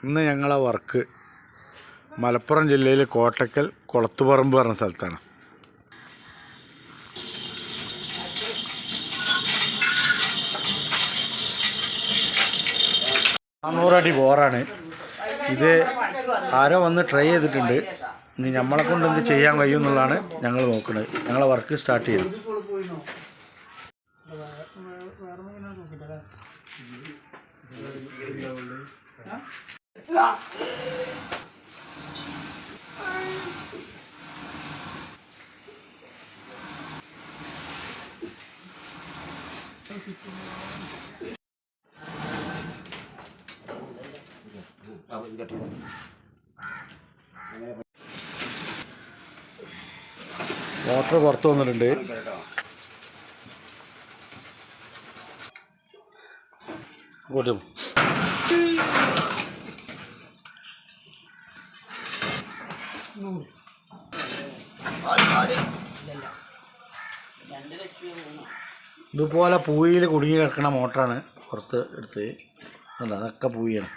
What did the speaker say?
ഇന്ന് ഞങ്ങളെ വർക്ക് മലപ്പുറം ജില്ലയിൽ കോട്ടക്കൽ കൊളത്തുപറമ്പ് പറഞ്ഞ സ്ഥലത്താണ്. അടി ബോറാണ് ഇത്. ആരോ വന്ന് ട്രൈ ചെയ്തിട്ടുണ്ട്. ഇനി നമ്മളെ കൊണ്ട് എന്ത് ചെയ്യാൻ കഴിയും എന്നുള്ളതാണ് ഞങ്ങൾ നോക്കുന്നത്. ഞങ്ങളെ വർക്ക് സ്റ്റാർട്ട് ചെയ്യും. മോട്ടർ പുറത്ത് വന്നിട്ടുണ്ട്. കൂട്ടും ഇതുപോലെ പൂയിൽ കുടുങ്ങി കിടക്കണ മോട്ടറാണ് പുറത്ത് എടുത്ത്. അല്ല, അതൊക്കെ പൂയാണ്.